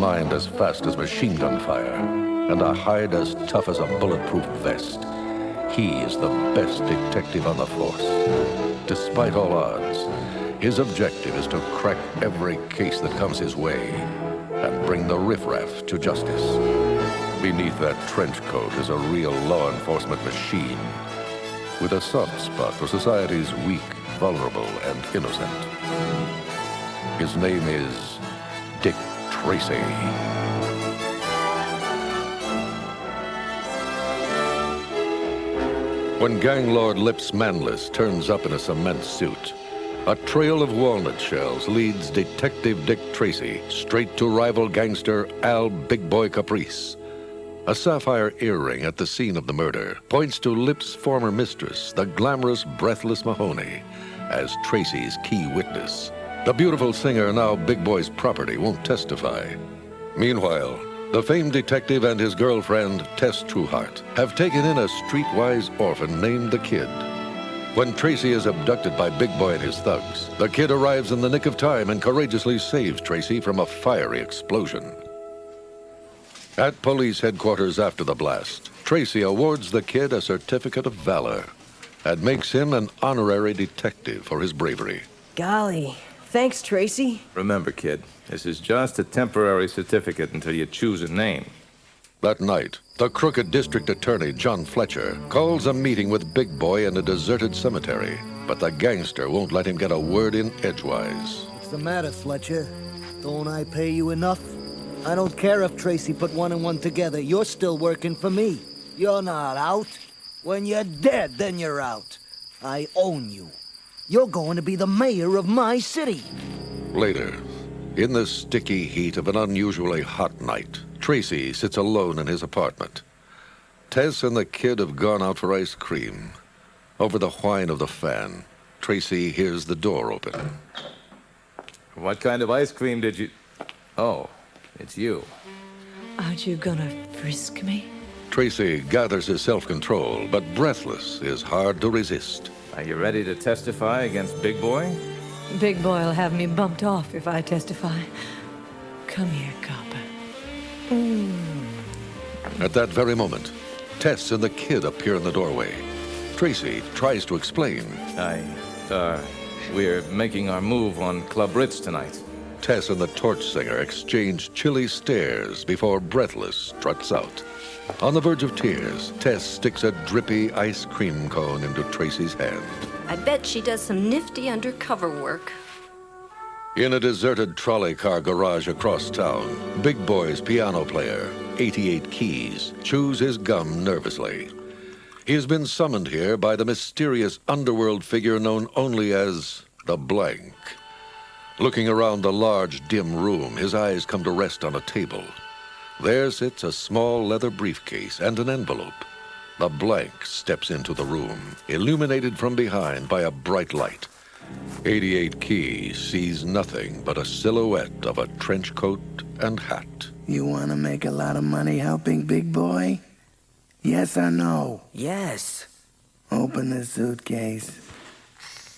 mind as fast as machine gun fire, and a hide as tough as a bulletproof vest. He is the best detective on the force. Despite all odds, his objective is to crack every case that comes his way and bring the riffraff to justice. Beneath that trench coat is a real law enforcement machine with a soft spot for society's weak, vulnerable, and innocent. His name is Dick Tracy. When gang lord Lips Manless turns up in a cement suit, a trail of walnut shells leads Detective Dick Tracy straight to rival gangster Al Big Boy Caprice. A sapphire earring at the scene of the murder points to Lips' former mistress, the glamorous, breathless Mahoney, as Tracy's key witness. The beautiful singer, now Big Boy's property, won't testify. Meanwhile, the famed detective and his girlfriend, Tess Trueheart, have taken in a streetwise orphan named the Kid. When Tracy is abducted by Big Boy and his thugs, the Kid arrives in the nick of time and courageously saves Tracy from a fiery explosion. At police headquarters after the blast, Tracy awards the Kid a certificate of valor and makes him an honorary detective for his bravery. Golly, thanks, Tracy. Remember, kid, this is just a temporary certificate until you choose a name. That night, the crooked district attorney, John Fletcher, calls a meeting with Big Boy in a deserted cemetery, but the gangster won't let him get a word in edgewise. What's the matter, Fletcher? Don't I pay you enough? I don't care if Tracy put one and one together. You're still working for me. You're not out. When you're dead, then you're out. I own you. You're going to be the mayor of my city. Later, in the sticky heat of an unusually hot night, Tracy sits alone in his apartment. Tess and the Kid have gone out for ice cream. Over the whine of the fan, Tracy hears the door open. What kind of ice cream did you... Oh, it's you. Aren't you gonna frisk me? Tracy gathers his self-control, but breathless is hard to resist. Are you ready to testify against Big Boy? Big Boy'll have me bumped off if I testify. Come here, copper. At that very moment, Tess and the Kid appear in the doorway. Tracy tries to explain. We're making our move on Club Ritz tonight. Tess and the torch singer exchange chilly stares before Breathless struts out. On the verge of tears, Tess sticks a drippy ice cream cone into Tracy's hand. I bet she does some nifty undercover work. In a deserted trolley car garage across town, Big Boy's piano player, 88 Keys, chews his gum nervously. He has been summoned here by the mysterious underworld figure known only as the Blank. Looking around the large, dim room, his eyes come to rest on a table. There sits a small leather briefcase and an envelope. The Blank steps into the room, illuminated from behind by a bright light. 88 Keys sees nothing but a silhouette of a trench coat and hat. You want to make a lot of money helping Big Boy? Yes or no? Yes. Open the suitcase.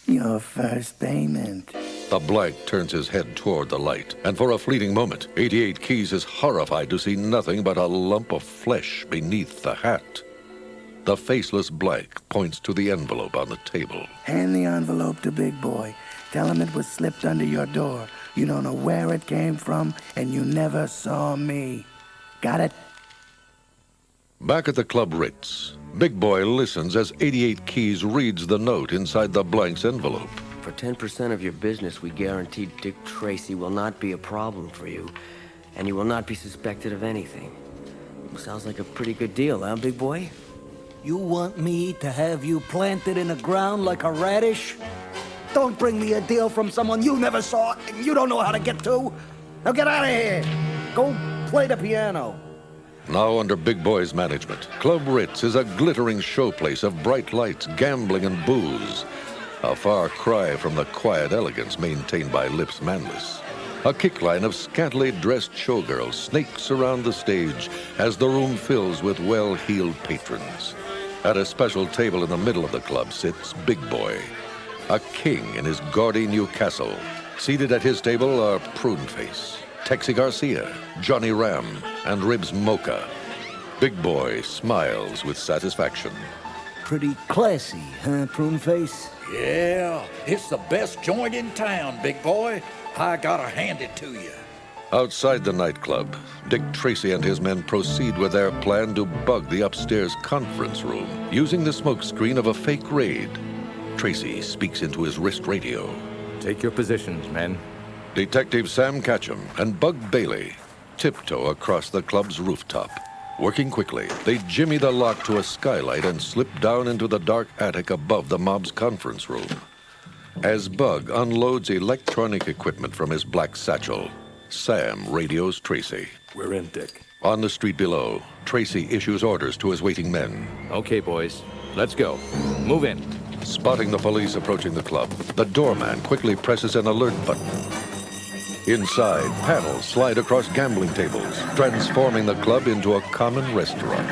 Your first payment. The Blank turns his head toward the light, and for a fleeting moment, 88 Keys is horrified to see nothing but a lump of flesh beneath the hat. The faceless Blank points to the envelope on the table. Hand the envelope to Big Boy. Tell him it was slipped under your door. You don't know where it came from, and you never saw me. Got it? Back at the Club Ritz, Big Boy listens as 88 Keys reads the note inside the Blank's envelope. For 10% of your business, we guarantee Dick Tracy will not be a problem for you, and you will not be suspected of anything. Sounds like a pretty good deal, huh, Big Boy? You want me to have you planted in the ground like a radish? Don't bring me a deal from someone you never saw and you don't know how to get to. Now get out of here. Go play the piano. Now under Big Boy's management, Club Ritz is a glittering showplace of bright lights, gambling, and booze. A far cry from the quiet elegance maintained by Lips Manless. A kickline of scantily dressed showgirls snakes around the stage as the room fills with well-heeled patrons. At a special table in the middle of the club sits Big Boy, a king in his gaudy new castle. Seated at his table are Pruneface, Texie Garcia, Johnny Ram, and Ribs Mocha. Big Boy smiles with satisfaction. Pretty classy, huh, Pruneface? Yeah, it's the best joint in town, big boy. I gotta hand it to you. Outside the nightclub, Dick Tracy and his men proceed with their plan to bug the upstairs conference room using the smokescreen of a fake raid. Tracy speaks into his wrist radio. Take your positions, men. Detective Sam Catchem and Bug Bailey tiptoe across the club's rooftop. Working quickly, they jimmy the lock to a skylight and slip down into the dark attic above the mob's conference room. As Bug unloads electronic equipment from his black satchel, Sam radios Tracy. We're in, Dick. On the street below, Tracy issues orders to his waiting men. Okay, boys. Let's go. Move in. Spotting the police approaching the club, the doorman quickly presses an alert button. Inside, panels slide across gambling tables, transforming the club into a common restaurant.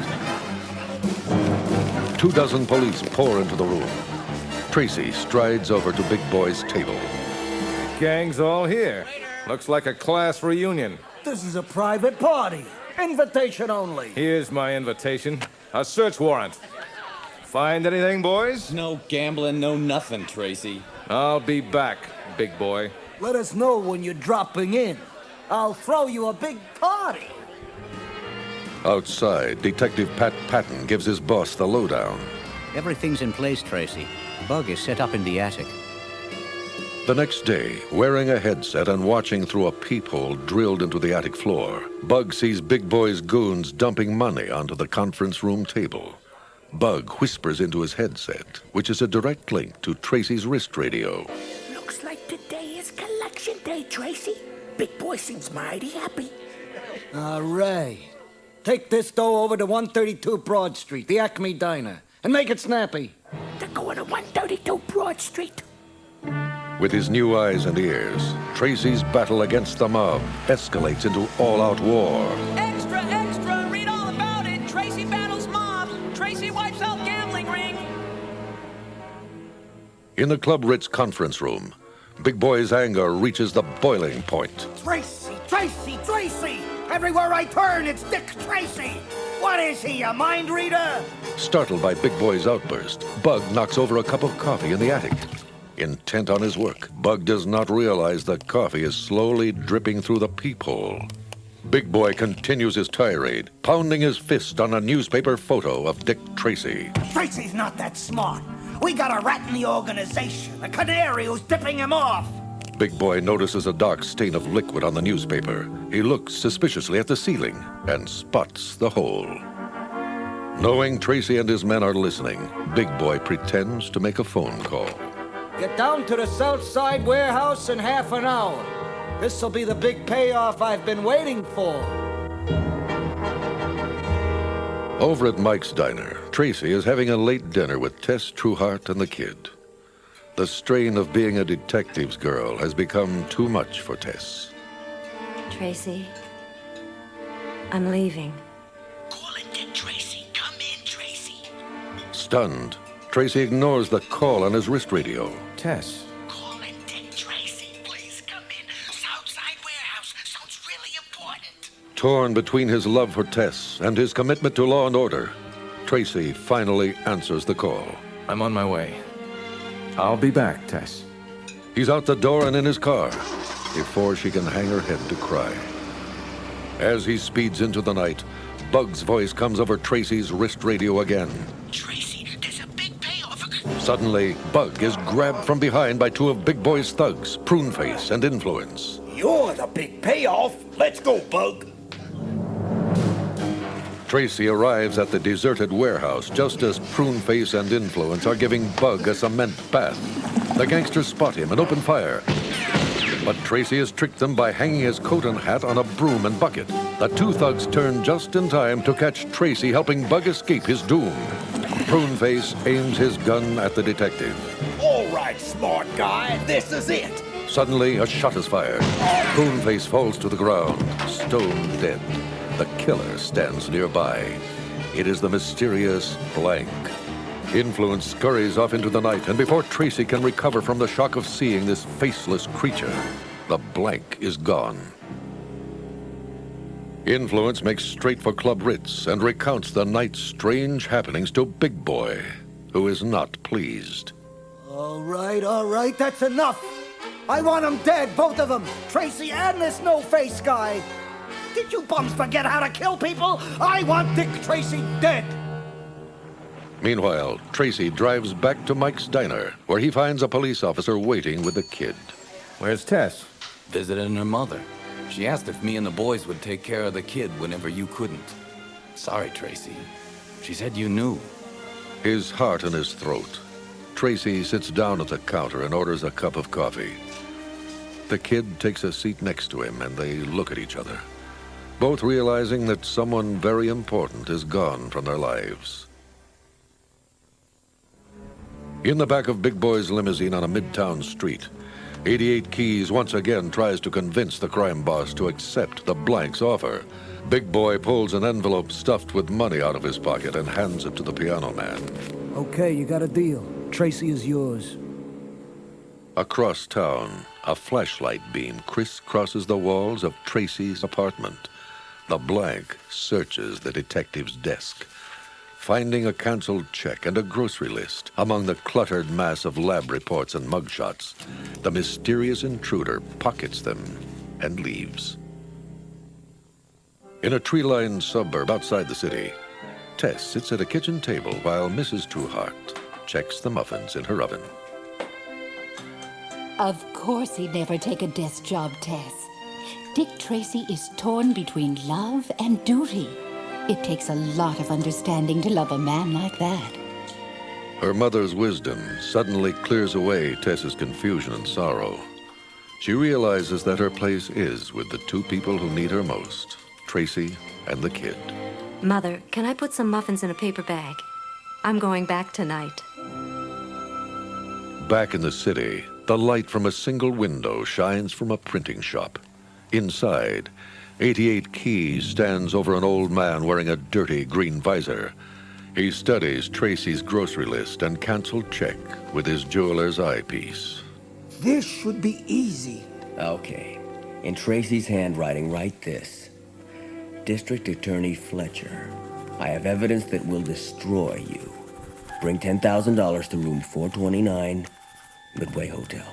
24 police pour into the room. Tracy strides over to Big Boy's table. Gang's all here. Looks like a class reunion. This is a private party. Invitation only. Here's my invitation. A search warrant. Find anything, boys? No gambling, no nothing, Tracy. I'll be back, big boy. Let us know when you're dropping in. I'll throw you a big party. Outside, Detective Pat Patton gives his boss the lowdown. Everything's in place, Tracy. Bug is set up in the attic. The next day, wearing a headset and watching through a peephole drilled into the attic floor, Bug sees Big Boy's goons dumping money onto the conference room table. Bug whispers into his headset, which is a direct link to Tracy's wrist radio. Looks like today is collection day, Tracy. Big Boy seems mighty happy. All right. Take this dough over to 132 Broad Street, the Acme Diner, and make it snappy. They're going to 132 Broad Street. With his new eyes and ears, Tracy's battle against the mob escalates into all-out war. Extra, extra! Read all about it! Tracy battles mob! Tracy wipes out gambling ring! In the Club Ritz conference room, Big Boy's anger reaches the boiling point. Tracy, Tracy, Tracy! Everywhere I turn, it's Dick Tracy! What is he, a mind reader? Startled by Big Boy's outburst, Bug knocks over a cup of coffee in the attic. Intent on his work, Bug does not realize the coffee is slowly dripping through the peephole. Big Boy continues his tirade, pounding his fist on a newspaper photo of Dick Tracy. Tracy's not that smart. We got a rat in the organization, a canary who's tipping him off. Big Boy notices a dark stain of liquid on the newspaper. He looks suspiciously at the ceiling and spots the hole. Knowing Tracy and his men are listening, Big Boy pretends to make a phone call. Get down to the South Side warehouse in half an hour. This'll be the big payoff I've been waiting for. Over at Mike's Diner, Tracy is having a late dinner with Tess Trueheart and the kid. The strain of being a detective's girl has become too much for Tess. Tracy, I'm leaving. Call it Dick Tracy. Come in, Tracy. Stunned, Tracy ignores the call on his wrist radio. Tess. Call it Dick Tracy. Please come in. Southside warehouse. Sounds really important. Torn between his love for Tess and his commitment to law and order, Tracy finally answers the call. I'm on my way. I'll be back, Tess. He's out the door and in his car before she can hang her head to cry. As he speeds into the night, Bug's voice comes over Tracy's wrist radio again. Tracy, there's a big payoff. Suddenly, Bug is grabbed from behind by two of Big Boy's thugs, Pruneface and Influence. You're the big payoff. Let's go, Bug. Tracy arrives at the deserted warehouse just as Pruneface and Influence are giving Bug a cement bath. The gangsters spot him and open fire. But Tracy has tricked them by hanging his coat and hat on a broom and bucket. The two thugs turn just in time to catch Tracy helping Bug escape his doom. Pruneface aims his gun at the detective. All right, smart guy. This is it. Suddenly, a shot is fired. Pruneface falls to the ground, stone dead. The killer stands nearby. It is the mysterious Blank. Influence scurries off into the night, and before Tracy can recover from the shock of seeing this faceless creature, the Blank is gone. Influence makes straight for Club Ritz and recounts the night's strange happenings to Big Boy, who is not pleased. All right, that's enough. I want them dead, both of them. Tracy and this no-face guy. Did you bums forget how to kill people? I want Dick Tracy dead. Meanwhile, Tracy drives back to Mike's diner, where he finds a police officer waiting with the kid. Where's Tess? Visiting her mother. She asked if me and the boys would take care of the kid whenever you couldn't. Sorry, Tracy. She said you knew. His heart in his throat, Tracy sits down at the counter and orders a cup of coffee. The kid takes a seat next to him, and they look at each other, both realizing that someone very important is gone from their lives. In the back of Big Boy's limousine on a midtown street, 88 Keys once again tries to convince the crime boss to accept the blank's offer. Big Boy pulls an envelope stuffed with money out of his pocket and hands it to the piano man. Okay, you got a deal. Tracy is yours. Across town, a flashlight beam crisscrosses the walls of Tracy's apartment. The blank searches the detective's desk, finding a canceled check and a grocery list among the cluttered mass of lab reports and mugshots. The mysterious intruder pockets them and leaves. In a tree-lined suburb outside the city, Tess sits at a kitchen table while Mrs. Trueheart checks the muffins in her oven. Of course he'd never take a desk job, Tess. Dick Tracy is torn between love and duty. It takes a lot of understanding to love a man like that. Her mother's wisdom suddenly clears away Tess's confusion and sorrow. She realizes that her place is with the two people who need her most, Tracy and the kid. Mother, can I put some muffins in a paper bag? I'm going back tonight. Back in the city, the light from a single window shines from a printing shop. Inside, 88 Keys stands over an old man wearing a dirty green visor. He studies Tracy's grocery list and canceled check with his jeweler's eyepiece. This should be easy. Okay. In Tracy's handwriting, write this. District Attorney Fletcher, I have evidence that will destroy you. Bring $10,000 to room 429, Midway Hotel.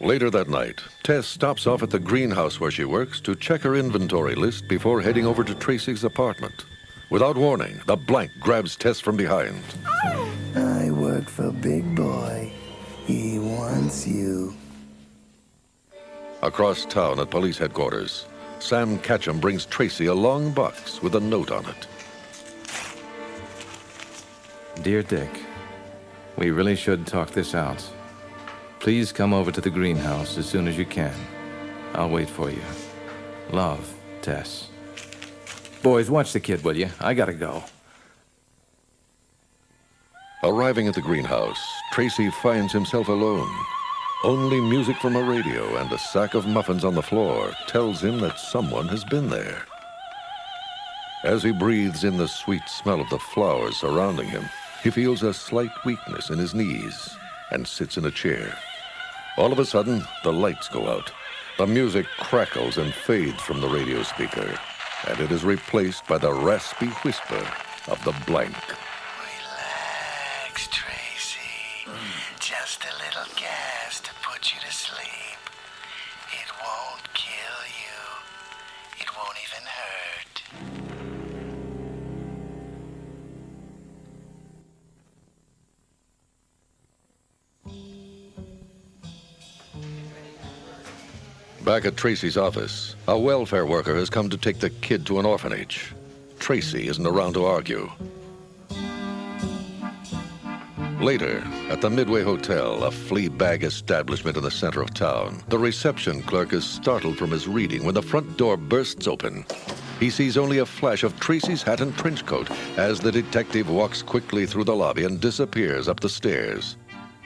Later that night, Tess stops off at the greenhouse where she works to check her inventory list before heading over to Tracy's apartment. Without warning, the blank grabs Tess from behind. I work for Big Boy. He wants you. Across town at police headquarters, Sam Ketchum brings Tracy a long box with a note on it. Dear Dick, we really should talk this out. Please come over to the greenhouse as soon as you can. I'll wait for you. Love, Tess. Boys, watch the kid, will you? I gotta go. Arriving at the greenhouse, Tracy finds himself alone. Only music from a radio and a sack of muffins on the floor tells him that someone has been there. As he breathes in the sweet smell of the flowers surrounding him, he feels a slight weakness in his knees and sits in a chair. All of a sudden, the lights go out. The music crackles and fades from the radio speaker, and it is replaced by the raspy whisper of the blank. Relax, Tracy. Just a little gas to put you to sleep. It won't kill you. It won't even hurt. Back at Tracy's office, a welfare worker has come to take the kid to an orphanage. Tracy isn't around to argue. Later, at the Midway Hotel, a flea bag establishment in the center of town, the reception clerk is startled from his reading when the front door bursts open. He sees only a flash of Tracy's hat and trench coat as the detective walks quickly through the lobby and disappears up the stairs.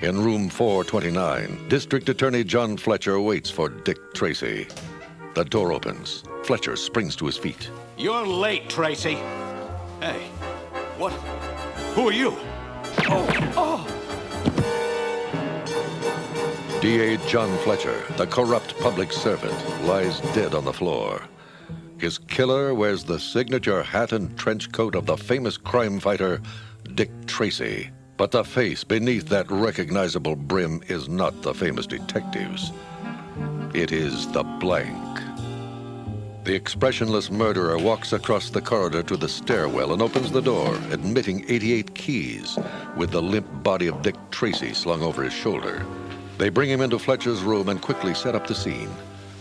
In room 429, District Attorney John Fletcher waits for Dick Tracy. The door opens. Fletcher springs to his feet. You're late, Tracy. Hey, what? Who are you? Oh! DA John Fletcher, the corrupt public servant, lies dead on the floor. His killer wears the signature hat and trench coat of the famous crime fighter, Dick Tracy. But the face beneath that recognizable brim is not the famous detective's. It is the blank. The expressionless murderer walks across the corridor to the stairwell and opens the door, admitting 88 keys, with the limp body of Dick Tracy slung over his shoulder. They bring him into Fletcher's room and quickly set up the scene.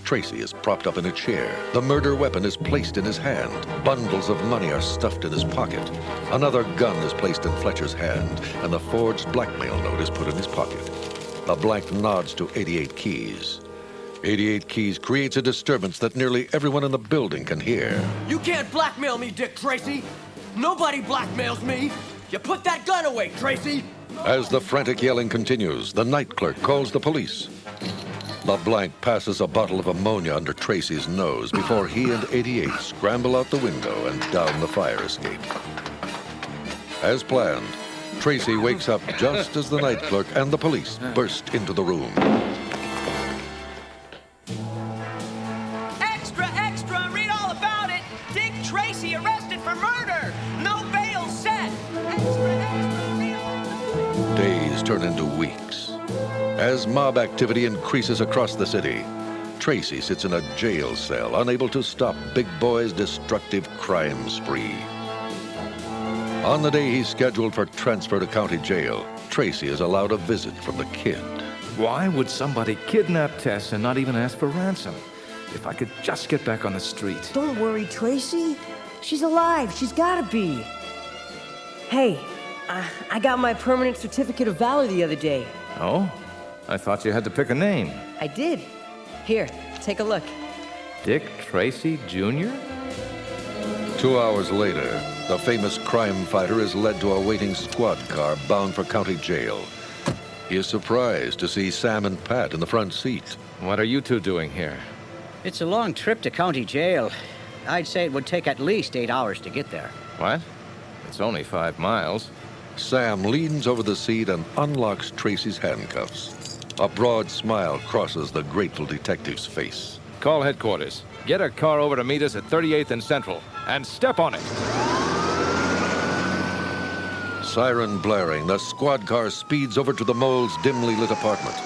Tracy is propped up in a chair. The murder weapon is placed in his hand. Bundles of money are stuffed in his pocket. Another gun is placed in Fletcher's hand, and the forged blackmail note is put in his pocket. The blank nods to 88 keys. 88 keys creates a disturbance that nearly everyone in the building can hear. You can't blackmail me, Dick Tracy. Nobody blackmails me. You put that gun away, Tracy. As the frantic yelling continues, the night clerk calls the police. The blank passes a bottle of ammonia under Tracy's nose before he and 88 scramble out the window and down the fire escape. As planned, Tracy wakes up just as the night clerk and the police burst into the room. Extra, extra, read all about it. Dick Tracy arrested for murder. No bail set. Extra, extra, read all about it. Days turn into weeks. As mob activity increases across the city, Tracy sits in a jail cell, unable to stop Big Boy's destructive crime spree. On the day he's scheduled for transfer to county jail, Tracy is allowed a visit from the kid. Why would somebody kidnap Tess and not even ask for ransom? If I could just get back on the street. Don't worry, Tracy. She's alive. She's gotta be. Hey, I got my permanent certificate of valor the other day. Oh? I thought you had to pick a name. I did. Here, take a look. Dick Tracy, Jr.? 2 hours later, the famous crime fighter is led to a waiting squad car bound for county jail. He is surprised to see Sam and Pat in the front seat. What are you two doing here? It's a long trip to county jail. I'd say it would take at least 8 hours to get there. What? It's only 5 miles. Sam leans over the seat and unlocks Tracy's handcuffs. A broad smile crosses the grateful detective's face. Call headquarters. Get a car over to meet us at 38th and Central, and step on it. Siren blaring, the squad car speeds over to the mole's dimly lit apartment.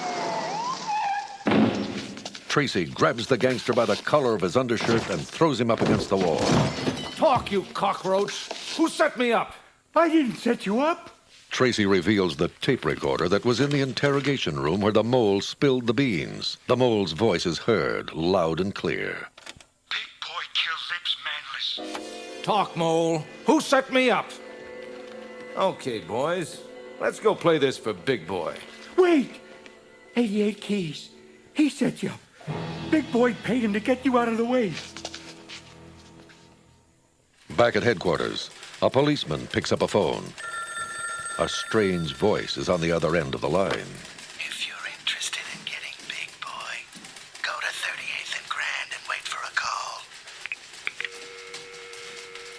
Tracy grabs the gangster by the collar of his undershirt and throws him up against the wall. Talk, you cockroach! Who set me up? I didn't set you up. Tracy reveals the tape recorder that was in the interrogation room where the mole spilled the beans. The mole's voice is heard, loud and clear. Big Boy killed Lips Manless. Talk, Mole. Who set me up? Okay, boys. Let's go play this for Big Boy. Wait! 88 keys. He set you up. Big Boy paid him to get you out of the way. Back at headquarters, a policeman picks up a phone. A strange voice is on the other end of the line. If you're interested in getting Big Boy, go to 38th and Grand and wait for a call.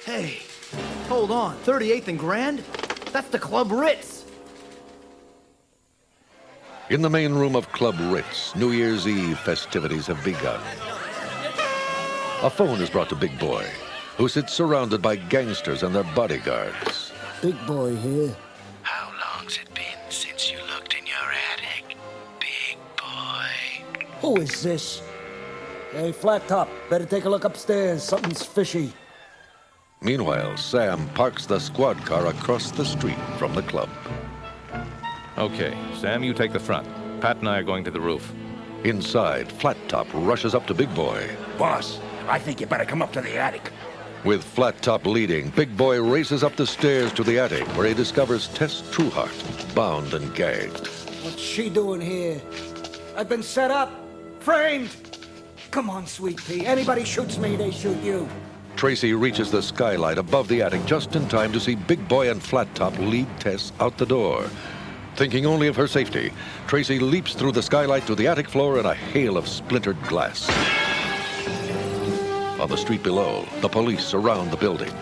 Hey, hold on. 38th and Grand? That's the Club Ritz. In the main room of Club Ritz, New Year's Eve festivities have begun. A phone is brought to Big Boy, who sits surrounded by gangsters and their bodyguards. Big Boy here. How long's it been since you looked in your attic, Big Boy? Who is this? Hey, Flat Top, better take a look upstairs. Something's fishy. Meanwhile, Sam parks the squad car across the street from the club. Okay, Sam, you take the front. Pat and I are going to the roof. Inside, Flat Top rushes up to Big Boy. Boss, I think you better come up to the attic. With Flat Top leading, Big Boy races up the stairs to the attic, where he discovers Tess Trueheart, bound and gagged. What's she doing here? I've been set up, framed. Come on, Sweet Pea. Anybody shoots me, they shoot you. Tracy reaches the skylight above the attic just in time to see Big Boy and Flat Top lead Tess out the door. Thinking only of her safety, Tracy leaps through the skylight to the attic floor in a hail of splintered glass. On the street below, the police surround the building.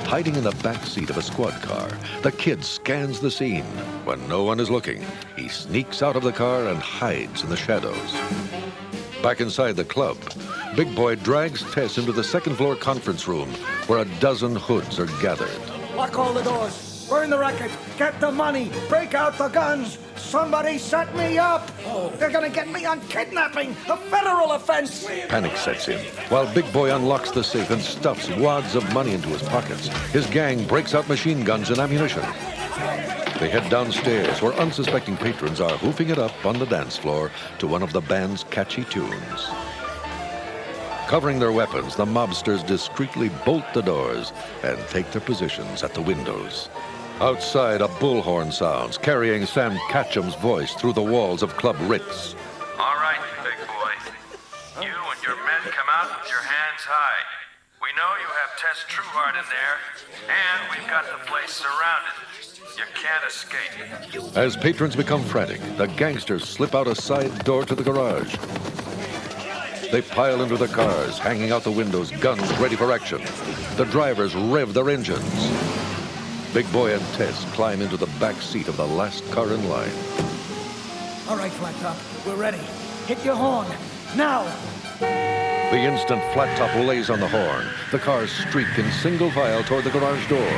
Hiding in the back seat of a squad car, the kid scans the scene. When no one is looking, he sneaks out of the car and hides in the shadows. Back inside the club, Big Boy drags Tess into the second-floor conference room where a dozen hoods are gathered. Lock all the doors. Burn the record. Get the money. Break out the guns. Somebody set me up. They're gonna get me on kidnapping, a federal offense. Panic sets in while Big Boy unlocks the safe and stuffs wads of money into his pockets. His gang breaks out machine guns and ammunition. They head downstairs where unsuspecting patrons are hoofing it up on the dance floor to one of the band's catchy tunes. Covering their weapons, the mobsters discreetly bolt the doors and take their positions at the windows. Outside, a bullhorn sounds, carrying Sam Catcham's voice through the walls of Club Ritz. All right, big boy. You and your men come out with your hands high. We know you have Tess Trueheart in there, and we've got the place surrounded. You can't escape. As patrons become frantic, the gangsters slip out a side door to the garage. They pile into their cars, hanging out the windows, guns ready for action. The drivers rev their engines. Big Boy and Tess climb into the back seat of the last car in line. All right, Flat Top, we're ready. Hit your horn. Now! The instant Flat Top lays on the horn, the cars streak in single file toward the garage door.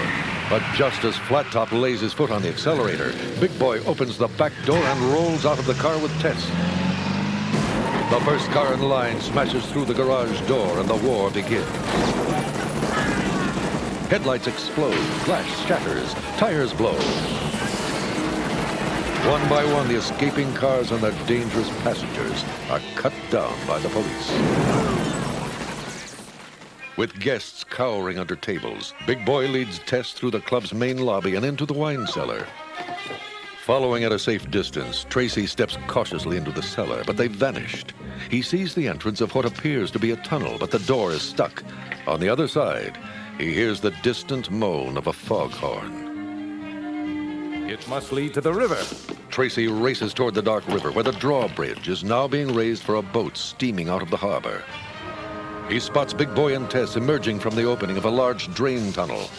But just as Flat Top lays his foot on the accelerator, Big Boy opens the back door and rolls out of the car with Tess. The first car in line smashes through the garage door and the war begins. Headlights explode, glass shatters, tires blow. One by one, the escaping cars and their dangerous passengers are cut down by the police. With guests cowering under tables, Big Boy leads Tess through the club's main lobby and into the wine cellar. Following at a safe distance, Tracy steps cautiously into the cellar, but they've vanished. He sees the entrance of what appears to be a tunnel, but the door is stuck. On the other side, he hears the distant moan of a foghorn. It must lead to the river. Tracy races toward the dark river, where the drawbridge is now being raised for a boat steaming out of the harbor. He spots Big Boy and Tess emerging from the opening of a large drain tunnel.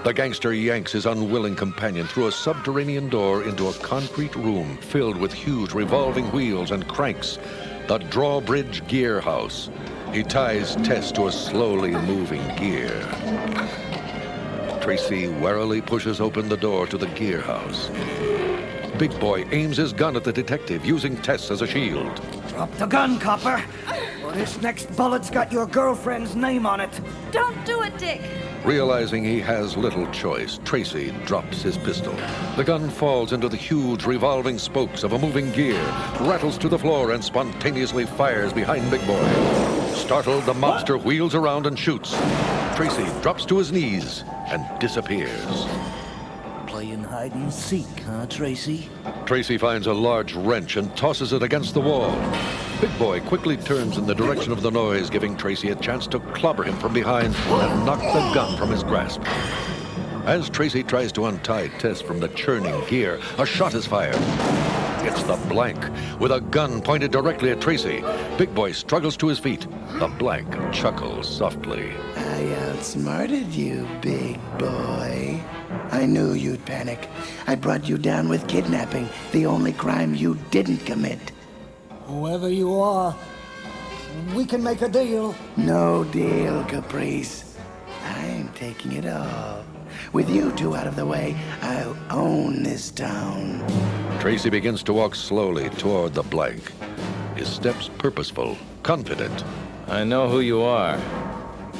The gangster yanks his unwilling companion through a subterranean door into a concrete room filled with huge revolving wheels and cranks, the drawbridge gear house. He ties Tess to a slowly moving gear. Tracy warily pushes open the door to the gear house. Big Boy aims his gun at the detective, using Tess as a shield. Drop the gun, copper. Or this next bullet's got your girlfriend's name on it. Don't do it, Dick. Realizing he has little choice, Tracy drops his pistol. The gun falls into the huge revolving spokes of a moving gear, rattles to the floor, and spontaneously fires behind Big Boy. Startled, the mobster wheels around and shoots. Tracy drops to his knees and disappears. Playing hide and seek, huh, Tracy? Tracy finds a large wrench and tosses it against the wall. Big Boy quickly turns in the direction of the noise, giving Tracy a chance to clobber him from behind and knock the gun from his grasp. As Tracy tries to untie Tess from the churning gear, a shot is fired. It's the Blank, with a gun pointed directly at Tracy. Big Boy struggles to his feet. The Blank chuckles softly. I outsmarted you, big boy. I knew you'd panic. I brought you down with kidnapping, the only crime you didn't commit. Whoever you are, we can make a deal. No deal, Caprice. I'm taking it all. With you two out of the way, I'll own this town. Tracy begins to walk slowly toward the Blank, his steps purposeful, confident. I know who you are.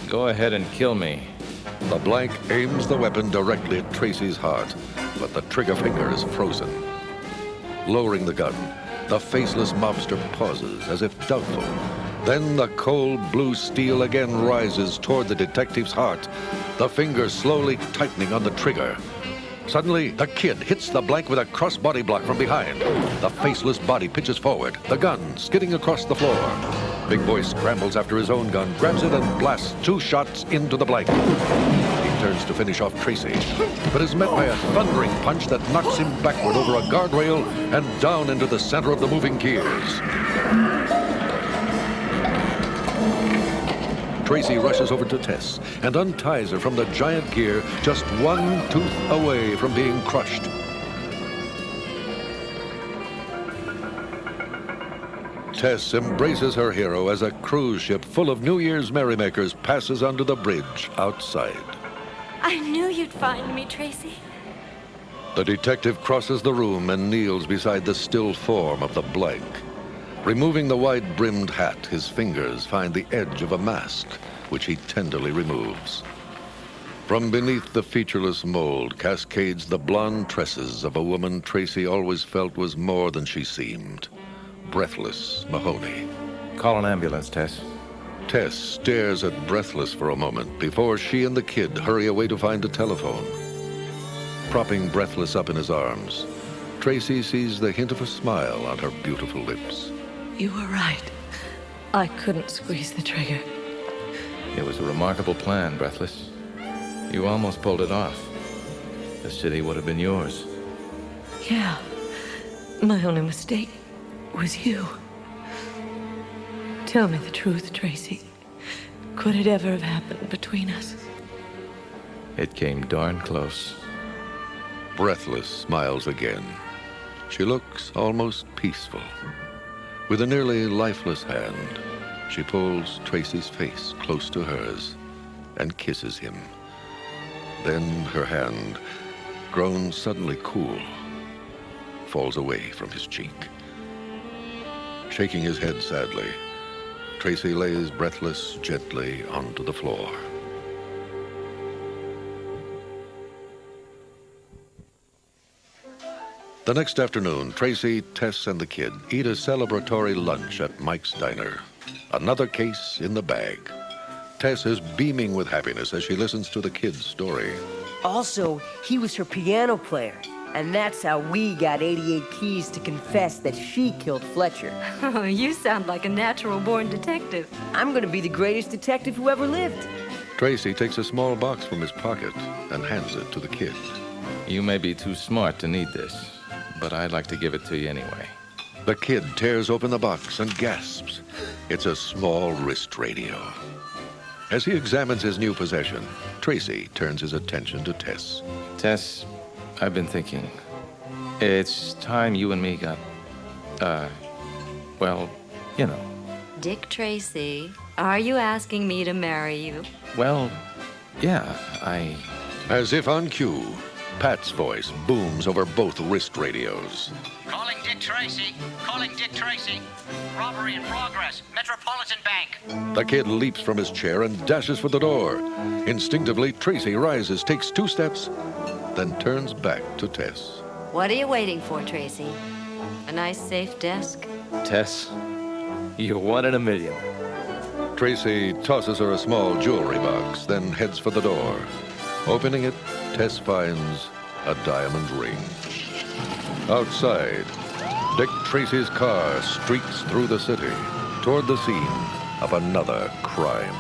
Go ahead and kill me. The Blank aims the weapon directly at Tracy's heart, but the trigger finger is frozen. Lowering the gun, the faceless mobster pauses as if doubtful. Then the cold blue steel again rises toward the detective's heart, the finger slowly tightening on the trigger. Suddenly, the Kid hits the Blank with a cross-body block from behind. The faceless body pitches forward, the gun skidding across the floor. Big Boy scrambles after his own gun, grabs it, and blasts 2 shots into the Blank. He turns to finish off Tracy, but is met by a thundering punch that knocks him backward over a guardrail and down into the center of the moving gears. Tracy rushes over to Tess and unties her from the giant gear, just 1 tooth away from being crushed. Tess embraces her hero as a cruise ship full of New Year's merrymakers passes under the bridge outside. I knew you'd find me, Tracy. The detective crosses the room and kneels beside the still form of the blank. Removing the wide-brimmed hat, his fingers find the edge of a mask, which he tenderly removes. From beneath the featureless mold cascades the blonde tresses of a woman Tracy always felt was more than she seemed. Breathless Mahoney. Call an ambulance, Tess. Tess stares at Breathless for a moment before she and the kid hurry away to find a telephone. Propping Breathless up in his arms, Tracy sees the hint of a smile on her beautiful lips. You were right. I couldn't squeeze the trigger. It was a remarkable plan, Breathless. You almost pulled it off. The city would have been yours. Yeah. My only mistake was you. Tell me the truth, Tracy. Could it ever have happened between us? It came darn close. Breathless smiles again. She looks almost peaceful. With a nearly lifeless hand, she pulls Tracy's face close to hers and kisses him. Then her hand, grown suddenly cool, falls away from his cheek. Shaking his head sadly, Tracy lays Breathless gently onto the floor. The next afternoon, Tracy, Tess, and the kid eat a celebratory lunch at Mike's Diner. Another case in the bag. Tess is beaming with happiness as she listens to the kid's story. Also, he was her piano player. And that's how we got 88 Keys to confess that she killed Fletcher. Oh, you sound like a natural-born detective. I'm gonna be the greatest detective who ever lived. Tracy takes a small box from his pocket and hands it to the kid. You may be too smart to need this, but I'd like to give it to you anyway. The kid tears open the box and gasps. It's a small wrist radio. As he examines his new possession, Tracy turns his attention to Tess. Tess, I've been thinking. It's time you and me got, well, you know. Dick Tracy, are you asking me to marry you? Well, yeah, As if on cue, Pat's voice booms over both wrist radios. Calling Dick Tracy. Calling Dick Tracy. Robbery in progress. Metropolitan Bank. The kid leaps from his chair and dashes for the door. Instinctively, Tracy rises, takes 2 steps, then turns back to Tess. What are you waiting for, Tracy? A nice, safe desk? Tess, you're 1 in a million. Tracy tosses her a small jewelry box, then heads for the door. Opening it, Tess finds a diamond ring. Outside, Dick Tracy's car streaks through the city toward the scene of another crime.